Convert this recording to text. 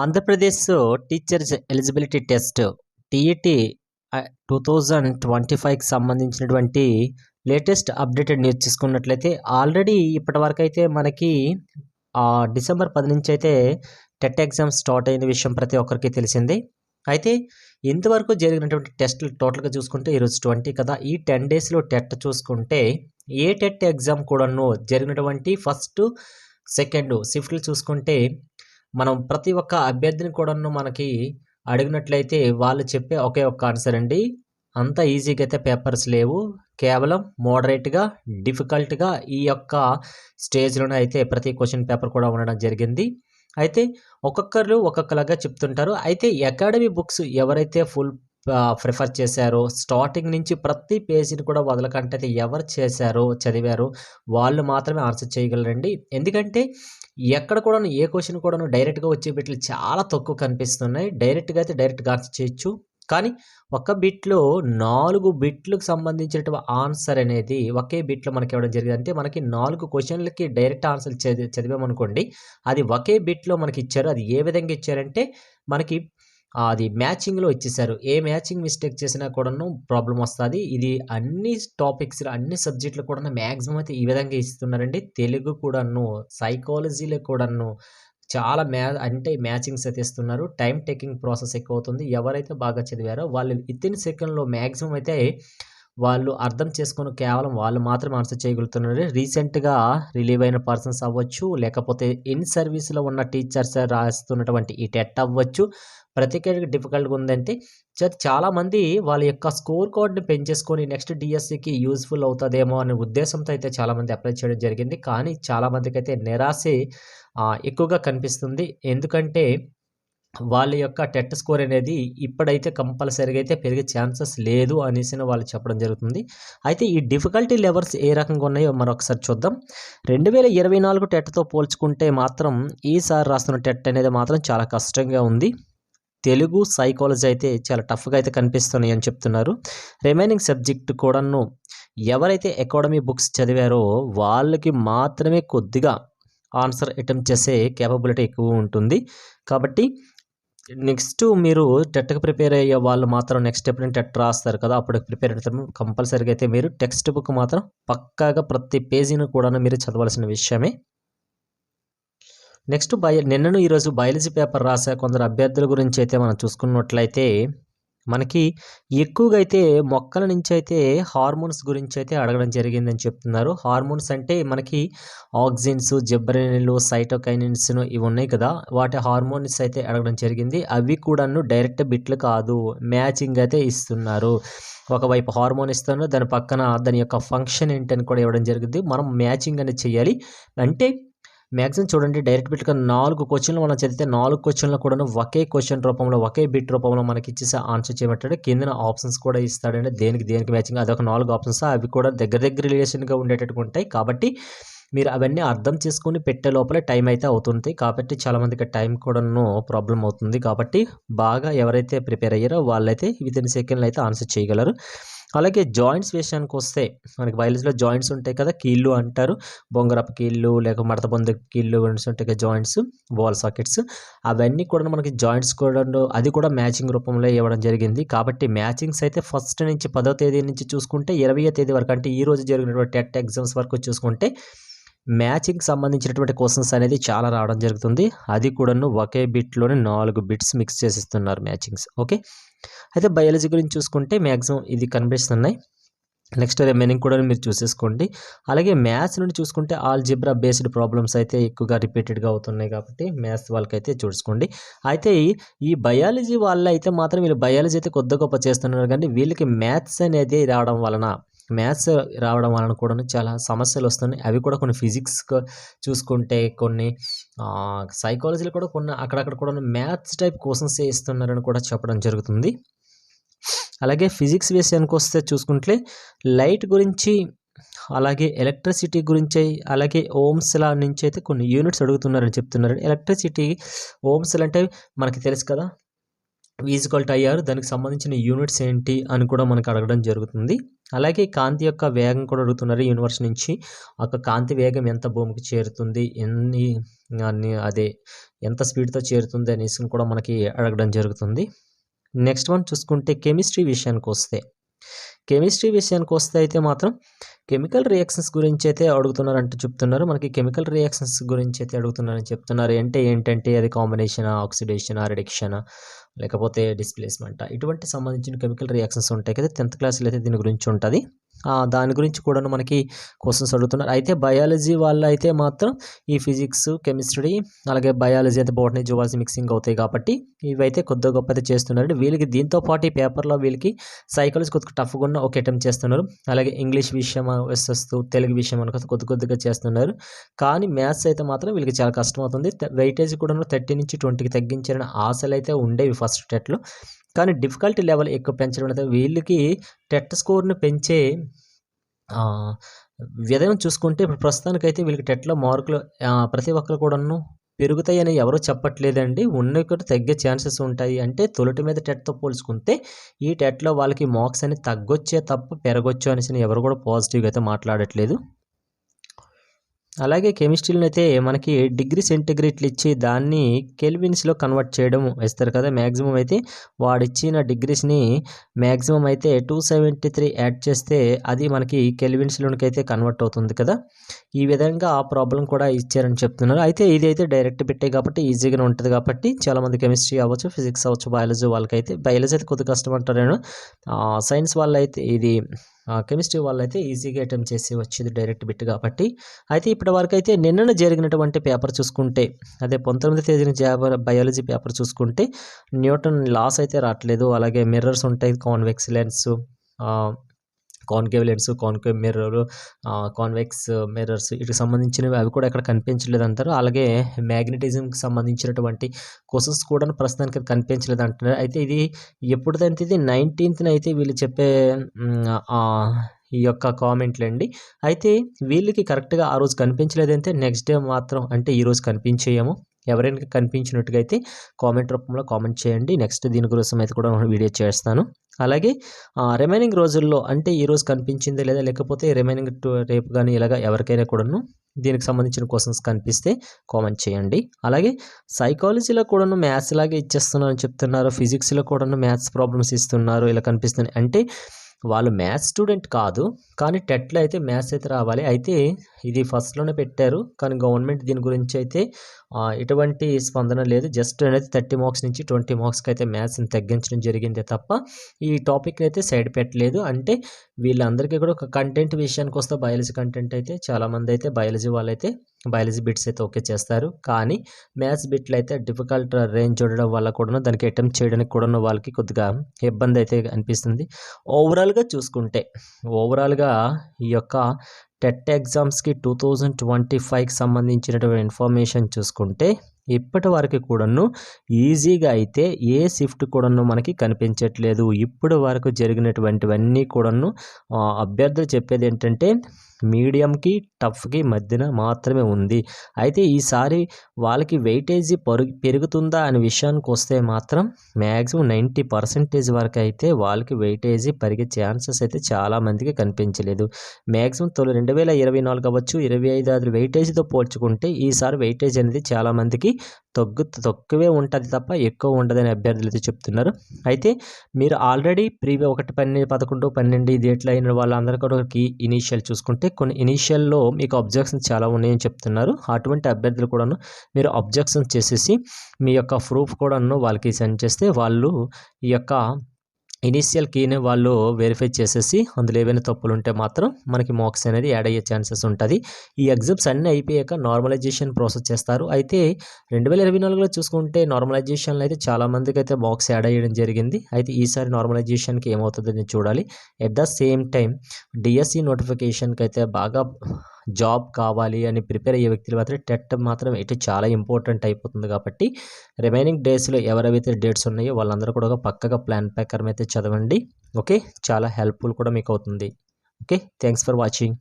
Andhra Pradesh teachers eligibility test TET 2025కి సంబంధించినటువంటి latest updated news చూసుకున్నట్లయితే ఆల్రెడీ ఇప్పటివరకు అయితే మనకి డిసెంబర్ 10 నుంచి అయితే టెట్ ఎగ్జామ్ స్టార్ట్ అయిన విషయం ప్రతి ఒక్కరికి తెలిసిందే. అయితే ఇంతవరకు జరిగినటువంటి టెస్టులు టోటల్గా చూసుకుంటే ఈరోజు 20 కదా. ఈ 10 డేస్లో టెట్ చూసుకుంటే ఏ టెట్ ఎగ్జామ్ కూడాను జరిగినటువంటి ఫస్ట్ సెకండ్ షిఫ్ట్లు చూసుకుంటే మనం ప్రతి ఒక్క అభ్యర్థిని కూడాను మనకి అడిగినట్లయితే వాళ్ళు చెప్పే ఒకే ఒక్క ఆన్సర్ అండి. అంత ఈజీగా అయితే పేపర్స్ లేవు, కేవలం మోడరేట్గా డిఫికల్ట్గా ఈ యొక్క స్టేజ్లోనే అయితే ప్రతి క్వశ్చన్ పేపర్ కూడా ఉండడం జరిగింది. అయితే ఒక్కొక్కరు ఒక్కొక్కలాగా చెప్తుంటారు. అయితే అకాడమీ బుక్స్ ఎవరైతే ఫుల్ ప్రిఫర్ చేశారో స్టార్టింగ్ నుంచి ప్రతి పేజీని కూడా వదలకంటే అయితే ఎవరు చేశారో చదివారో వాళ్ళు మాత్రమే ఆన్సర్ చేయగలరండి. ఎందుకంటే ఎక్కడ కూడాను ఏ క్వశ్చన్ కూడాను డైరెక్ట్గా వచ్చే బిట్లు చాలా తక్కువ కనిపిస్తున్నాయి. డైరెక్ట్గా అయితే డైరెక్ట్గా ఆన్సర్ చేయొచ్చు, కానీ ఒక బిట్లో 4 బిట్లకు సంబంధించినటువంటి ఆన్సర్ అనేది ఒకే బిట్లో మనకి ఇవ్వడం జరిగింది. అంటే మనకి 4 క్వశ్చన్లకి డైరెక్ట్ ఆన్సర్ చదివామనుకోండి, అది ఒకే బిట్లో మనకి ఇచ్చారు. అది ఏ విధంగా ఇచ్చారంటే మనకి అది మ్యాచింగ్లో ఇచ్చేసారు. ఏ మ్యాచింగ్ మిస్టేక్ చేసినా కూడాను ప్రాబ్లం వస్తుంది. ఇది అన్ని టాపిక్స్లో అన్ని సబ్జెక్టులు కూడా మ్యాక్సిమం అయితే ఈ విధంగా ఇస్తున్నారండి. తెలుగు కూడాను, సైకాలజీలో కూడాను చాలా మ్యాచింగ్స్ అయితే ఇస్తున్నారు. టైం టేకింగ్ ప్రాసెస్ ఎక్కువ అవుతుంది. ఎవరైతే బాగా చదివారో వాళ్ళు వితిన్ సెకండ్లో మ్యాక్సిమం అయితే వాళ్ళు అర్థం చేసుకొని కేవలం వాళ్ళు మాత్రమే ఆన్సర్ చేయగలుగుతున్నారు. రీసెంట్గా రిలీవ్ అయిన పర్సన్స్ అవ్వచ్చు, లేకపోతే ఇన్ సర్వీస్లో ఉన్న టీచర్స్ రాస్తున్నటువంటి ఈ టెట్ అవ్వచ్చు. ప్రతి కేటగిరీ డిఫికల్ట్గా ఉందంటే చాలామంది వాళ్ళ యొక్క స్కోర్ కార్డ్ని పెంచేసుకొని నెక్స్ట్ డిఎస్సికి యూజ్ఫుల్ అవుతుందేమో అనే ఉద్దేశంతో అయితే చాలామంది అప్లై చేయడం జరిగింది. కానీ చాలామందికి అయితే నిరాశే ఎక్కువగా కనిపిస్తుంది. ఎందుకంటే వాళ్ళ యొక్క టెట్ స్కోర్ అనేది ఇప్పుడైతే కంపల్సరీగా అయితే పెరిగే ఛాన్సెస్ లేదు అనేసి వాళ్ళు చెప్పడం జరుగుతుంది. అయితే ఈ డిఫికల్టీ లెవెల్స్ ఏ రకంగా ఉన్నాయో మరొకసారి చూద్దాం. 2024 టెట్తో పోల్చుకుంటే మాత్రం ఈసారి రాస్తున్న టెట్ అనేది మాత్రం చాలా కష్టంగా ఉంది. తెలుగు, సైకాలజీ అయితే చాలా టఫ్గా అయితే కనిపిస్తున్నాయి అని చెప్తున్నారు. రిమైనింగ్ సబ్జెక్ట్ కూడాను ఎవరైతే అకాడమీ బుక్స్ చదివారో వాళ్ళకి మాత్రమే కొద్దిగా ఆన్సర్ అటెంప్ట్ చేసే కేపబిలిటీ ఎక్కువ ఉంటుంది. కాబట్టి నెక్స్ట్ మీరు టెట్కి ప్రిపేర్ అయ్యే వాళ్ళు మాత్రం నెక్స్ట్ ఎప్పుడైనా టెట్ రాస్తారు కదా, అప్పుడు ప్రిపేర్ అవుతారు. కంపల్సరీగా అయితే మీరు టెక్స్ట్ బుక్ మాత్రం పక్కాగా ప్రతి పేజీని కూడా మీరు చదవాల్సిన విషయమే. నెక్స్ట్ నిన్నను ఈరోజు బయాలజీ పేపర్ రాసే కొందరు అభ్యర్థుల గురించి అయితే మనం చూసుకున్నట్లయితే మనకి ఎక్కువగా అయితే మొక్కల నుంచి అయితే హార్మోన్స్ గురించి అయితే అడగడం జరిగిందని చెప్తున్నారు. హార్మోన్స్ అంటే మనకి ఆక్సిన్స్, జిబ్బరెలిన్లు, సైటోకైనిన్స్ ఇవి ఉన్నాయి కదా, వాటి హార్మోన్స్ అయితే అడగడం జరిగింది. అవి కూడాను డైరెక్ట్ బిట్లు కాదు, మ్యాచింగ్ అయితే ఇస్తున్నారు. ఒకవైపు హార్మోన్ ఇస్తున్నారు, దాని పక్కన దాని యొక్క ఫంక్షన్ ఏంటని కూడా ఇవ్వడం జరిగింది. మనం మ్యాచింగ్ అనేది చేయాలి. అంటే మ్యాక్సిమం చూడండి, డైరెక్ట్ బిట్గా 4 క్వశ్చన్లు మనం చదివితే 4 క్వశ్చన్లు కూడా ఒకే క్వశ్చన్ రూపంలో ఒకే బిట్ రూపంలో మనకి ఇచ్చేసి ఆన్సర్ చేయమంటాడు. కింద ఆప్షన్స్ కూడా ఇస్తాడండి, దేనికి మ్యాచింగ్ అదొక 4 ఆప్షన్స్. అవి కూడా దగ్గర రిలేషన్గా ఉండేటట్టుగా ఉంటాయి. కాబట్టి మీరు అవన్నీ అర్థం చేసుకుని పెట్టే లోపలే టైం అయితే అవుతుంది. కాబట్టి చాలామందికి టైం కూడాను ప్రాబ్లం అవుతుంది. కాబట్టి బాగా ఎవరైతే ప్రిపేర్ అయ్యారో వాళ్ళైతే వితిన్ సెకండ్లో అయితే ఆన్సర్ చేయగలరు. అలాగే జాయింట్స్ విషయానికి వస్తే మనకి బయాలజీలో జాయింట్స్ ఉంటాయి కదా, కీళ్ళు అంటారు. బొంగరపు కీళ్ళు లేక మడత పొందే కీళ్ళు ఉంటాయి కదా, జాయింట్స్, బాల్ సాకెట్స్, అవన్నీ కూడా మనకి జాయింట్స్ కూడా అది కూడా మ్యాచింగ్ రూపంలో ఇవ్వడం జరిగింది. కాబట్టి మ్యాచింగ్స్ అయితే ఫస్ట్ నుంచి 10వ తేదీ నుంచి చూసుకుంటే 20వ తేదీ వరకు, అంటే ఈ రోజు జరిగినటువంటి టెట్ ఎగ్జామ్స్ వరకు చూసుకుంటే మ్యాచింగ్కి సంబంధించినటువంటి క్వశ్చన్స్ అనేది చాలా రావడం జరుగుతుంది. అది కూడాను ఒకే బిట్లోనే 4 బిట్స్ మిక్స్ చేసిస్తున్నారు మ్యాచింగ్స్. ఓకే, అయితే బయాలజీ గురించి చూసుకుంటే మ్యాక్సిమం ఇది కనిపిస్తున్నాయి. నెక్స్ట్ రిమైనింగ్ కూడా మీరు చూసేసుకోండి. అలాగే మ్యాథ్స్ నుండి చూసుకుంటే ఆల్జిబ్రా బేస్డ్ ప్రాబ్లమ్స్ అయితే ఎక్కువగా రిపీటెడ్గా అవుతున్నాయి. కాబట్టి మ్యాథ్స్ వాళ్ళకైతే చూసుకోండి. అయితే ఈ బయాలజీ వాళ్ళు అయితే మాత్రం వీళ్ళు బయాలజీ అయితే కొద్ది గొప్ప చేస్తున్నారు, కానీ వీళ్ళకి మ్యాథ్స్ అనేది రావడం వలన కూడా చాలా సమస్యలు వస్తున్నాయి. అవి కూడా కొన్ని ఫిజిక్స్ చూసుకుంటే, కొన్ని సైకాలజీలో కూడా కొన్ని అక్కడక్కడ కూడా మ్యాథ్స్ టైప్ క్వశ్చన్స్ ఇస్తున్నారని కూడా చెప్పడం జరుగుతుంది. అలాగే ఫిజిక్స్ విషయానికి వస్తే చూసుకుంటే లైట్ గురించి, అలాగే ఎలక్ట్రిసిటీ గురించి, అలాగే ఓమ్స్ లా నుంచి అయితే కొన్ని యూనిట్స్ అడుగుతున్నారని చెప్తున్నారు. ఎలక్ట్రిసిటీ ఓమ్స్ అంటే మనకి తెలుసు కదా, ఈజ్వల్ టు ఐఆర్ దానికి సంబంధించిన యూనిట్స్ ఏంటి అని కూడా మనకు అడగడం జరుగుతుంది. అలాగే కాంతి యొక్క వేగం కూడా అడుగుతున్నారు యూనివర్స్ నుంచి. ఒక కాంతి వేగం ఎంత భూమికి చేరుతుంది, అదే ఎంత స్పీడ్తో చేరుతుంది అనేసి కూడా మనకి అడగడం జరుగుతుంది. నెక్స్ట్ వన్ చూసుకుంటే కెమిస్ట్రీ విషయానికి వస్తే అయితే మాత్రం కెమికల్ రియాక్షన్స్ గురించి అయితే అడుగుతున్నారంటూ చెప్తున్నారు. మనకి కెమికల్ రియాక్షన్స్ గురించి అయితే అడుగుతున్నారని చెప్తున్నారు. ఏంటంటే అది కాంబినేషనా, ఆక్సిడేషనా, రిడక్షనా, లేకపోతే డిస్ప్లేస్మెంటా, ఇటువంటి సంబంధించిన కెమికల్ రియాక్షన్స్ ఉంటాయి కదా. 10th క్లాస్లో అయితే దీని గురించి ఉంటుంది. దాని గురించి కూడా మనకి క్వశ్చన్స్ అడుగుతున్నారు. అయితే బయాలజీ వాళ్ళు అయితే మాత్రం ఈ ఫిజిక్స్, కెమిస్ట్రీ, అలాగే బయాలజీ అయితే బాటనీ, జువాలజీ మిక్సింగ్ అవుతాయి కాబట్టి ఇవైతే కొద్దిగా గొప్ప అయితే చేస్తున్నారు. వీళ్ళకి దీంతో పాటు ఈ పేపర్లో వీళ్ళకి సైకాలజీ కొద్దిగా టఫ్గా ఉన్న ఒక అటెంప్ట్ చేస్తున్నారు. అలాగే ఇంగ్లీష్ విషయం వస్తూ తెలుగు విషయం అనుకో కొద్దిగా చేస్తున్నారు. కానీ మ్యాథ్స్ అయితే మాత్రం వీళ్ళకి చాలా కష్టం అవుతుంది. వెయిటేజ్ కూడా 30 నుంచి 20కి తగ్గించాలని ఆశలు అయితే ఉండేవి ఫస్ట్ టెట్లో. కానీ డిఫికల్టీ లెవెల్ ఎక్కువ పెంచడం అయితే వీళ్ళకి టెట్ స్కోర్ను పెంచే విధానం చూసుకుంటే ఇప్పుడు ప్రస్తుతానికైతే వీళ్ళకి టెట్లో మార్కులు ప్రతి ఒక్కరు కూడాను పెరుగుతాయని ఎవరూ చెప్పట్లేదండి. ఉన్నవి కూడా తగ్గే ఛాన్సెస్ ఉంటాయి. అంటే తొలటి మీద టెట్తో పోల్చుకుంటే ఈ టెట్లో వాళ్ళకి మార్క్స్ అని తగ్గొచ్చే తప్ప పెరగొచ్చు అనేసి ఎవరు కూడా పాజిటివ్గా అయితే మాట్లాడట్లేదు. అలాగే కెమిస్ట్రీలో అయితే మనకి డిగ్రీ సెంటిగ్రేడ్లు ఇచ్చి దాన్ని కెల్విన్స్లో కన్వర్ట్ చేయడం ఇస్తారు కదా. మ్యాక్సిమం అయితే వాడిచ్చిన డిగ్రీస్ని మ్యాక్సిమం అయితే 273 యాడ్ చేస్తే అది మనకి కెల్విన్స్లోనికి అయితే కన్వర్ట్ అవుతుంది కదా. ఈ విధంగా ఆ ప్రాబ్లం కూడా ఇచ్చారని చెప్తున్నారు. అయితే ఇది అయితే డైరెక్ట్ పెట్టే కాబట్టి ఈజీగానే ఉంటుంది కాబట్టి చాలామంది కెమిస్ట్రీ అవ్వచ్చు, ఫిజిక్స్ అవ్వచ్చు, బయాలజీ వాళ్ళకైతే బయాలజీ అయితే కొద్దిగా కష్టం అంటారు. సైన్స్ వాళ్ళైతే ఇది కెమిస్ట్రీ వాళ్ళైతే ఈజీగా అటెంప్ట్ చేసి వచ్చేది డైరెక్ట్ బిట్ కాబట్టి. అయితే ఇప్పటి వరకు అయితే నిన్న జరిగినటువంటి పేపర్ చూసుకుంటే అదే 19వ తేదీన బయాలజీ పేపర్ చూసుకుంటే న్యూటన్ లాస్ అయితే రావట్లేదు. అలాగే మిర్రర్స్ ఉంటాయి, convex lens, concave lens, concave mirror, convex mirrors, వీటికి సంబంధించినవి అవి కూడా ఎక్కడ కనిపించలేదు అంటారు. అలాగే మ్యాగ్నెటిజంకి సంబంధించినటువంటి క్వశ్చన్స్ కూడా ప్రస్తుతానికి కనిపించలేదు అంటున్నారు. అయితే ఇది ఎప్పుడుదంటే ఇది 19th అయితే వీళ్ళు చెప్పే ఈ యొక్క కామెంట్లు అండి. అయితే వీళ్ళకి కరెక్ట్గా ఆ రోజు కనిపించలేదంటే నెక్స్ట్ డే మాత్రం అంటే ఈరోజు కనిపించేయేమో. ఎవరైనా కనిపించినట్టుగా అయితే కామెంట్ రూపంలో కామెంట్ చేయండి. నెక్స్ట్ దీని కోసం అయితే కూడా వీడియో చేస్తాను. అలాగే రిమైనింగ్ రోజుల్లో అంటే ఈరోజు కనిపించిందే లేదా లేకపోతే రిమైనింగ్ రేపు కానీ ఇలాగ ఎవరికైనా కూడాను దీనికి సంబంధించిన క్వశ్చన్స్ కనిపిస్తే కామెంట్ చేయండి. అలాగే సైకాలజీలో కూడాను మ్యాథ్స్ లాగే ఇచ్చేస్తున్నారని చెప్తున్నారు. ఫిజిక్స్లో కూడాను మ్యాథ్స్ ప్రాబ్లమ్స్ ఇస్తున్నారు ఇలా కనిపిస్తున్నాయి. అంటే వాళ్ళు మ్యాథ్స్ స్టూడెంట్ కాదు, కానీ టెట్లో అయితే మ్యాథ్స్ అయితే రావాలి. అయితే ఇది ఫస్ట్లోనే పెట్టారు, కానీ గవర్నమెంట్ దీని గురించి అయితే ఎటువంటి స్పందన లేదు. జస్ట్ అనేది 30 మార్క్స్ నుంచి 20 మార్క్స్కి అయితే మ్యాథ్స్ని తగ్గించడం జరిగిందే తప్ప ఈ టాపిక్ని అయితే సైడ్ పెట్టలేదు. అంటే వీళ్ళందరికీ కూడా ఒక కంటెంట్ విషయానికి వస్తే బయాలజీ కంటెంట్ అయితే చాలామంది అయితే బయాలజీ వాళ్ళైతే బయాలజీ బిట్స్ అయితే ఓకే చేస్తారు. కానీ మ్యాథ్స్ బిట్లు అయితే డిఫికల్ట్ రేంజ్ చూడడం వల్ల కూడా దానికి అటెంప్ట్ చేయడానికి కూడా వాళ్ళకి కొద్దిగా ఇబ్బంది అయితే అనిపిస్తుంది. ఓవరాల్గా చూసుకుంటే ఈ యొక్క టెట్ ఎగ్జామ్స్కి 2025కి సంబంధించినటువంటి ఇన్ఫర్మేషన్ చూసుకుంటే ఇప్పటి వరకు కూడాను ఈజీగా అయితే ఏ షిఫ్ట్ కూడాను మనకి కనిపించట్లేదు. ఇప్పుడు వరకు జరిగినటువంటివన్నీ కూడాను అభ్యర్థులు చెప్పేది ఏంటంటే మీడియంకి టఫ్కి మధ్యన మాత్రమే ఉంది. అయితే ఈసారి వాళ్ళకి వెయిటేజీ పెరుగుతుందా అనే విషయానికి వస్తే మాత్రం మ్యాక్సిమం 90% వరకు అయితే వాళ్ళకి వెయిటేజీ పెరిగే ఛాన్సెస్ అయితే చాలామందికి కనిపించలేదు. మ్యాక్సిమం 2024 అవ్వచ్చు 25 అది వెయిటేజీతో పోల్చుకుంటే ఈసారి వెయిటేజ్ అనేది చాలామందికి తక్కువే ఉంటుంది తప్ప ఎక్కువ ఉండదని అభ్యర్థులు అయితే చెప్తున్నారు. అయితే మీరు ఆల్రెడీ ప్రీవియస్ 1, 11, 12 డేట్లు అయిన వాళ్ళందరూ కూడా ఇనీషియల్ చూసుకుంటే కొన్ని ఇనీషియల్లో మీకు అబ్జెక్షన్స్ చాలా ఉన్నాయని చెప్తున్నారు. అటువంటి అభ్యర్థులు కూడాను మీరు అబ్జెక్షన్స్ చేసేసి మీ యొక్క ప్రూఫ్ కూడాను వాళ్ళకి సెండ్ చేస్తే వాళ్ళు ఈ యొక్క ఇనీషియల్ కీని వాళ్ళు వెరిఫై చేసేసి అందులో ఏవైనా తప్పులు ఉంటే మాత్రం మనకి మార్క్స్ అనేది యాడ్ అయ్యే ఛాన్సెస్ ఉంటుంది. ఈ ఎగ్జామ్స్ అన్నీ అయిపోయాక నార్మలైజేషన్ ప్రాసెస్ చేస్తారు. అయితే 2024లో చూసుకుంటే నార్మలైజేషన్లో అయితే చాలామందికి అయితే మార్క్స్ యాడ్ అయ్యడం జరిగింది. అయితే ఈసారి నార్మలైజేషన్కి ఏమవుతుందని చూడాలి. At the same time DSC నోటిఫికేషన్కి అయితే బాగా జాబ్ కావాలి అని ప్రిపేర్ అయ్యే వ్యక్తులు మాత్రం టెట్ మాత్రం అయితే చాలా ఇంపార్టెంట్ అయిపోతుంది. కాబట్టి రిమైనింగ్ డేస్లో ఎవరైతే డేట్స్ ఉన్నాయో వాళ్ళందరూ కూడా పక్కగా ప్లాన్ ప్రకారం అయితే చదవండి. ఓకే, చాలా హెల్ప్ఫుల్ కూడా మీకు అవుతుంది. Okay, thanks for watching.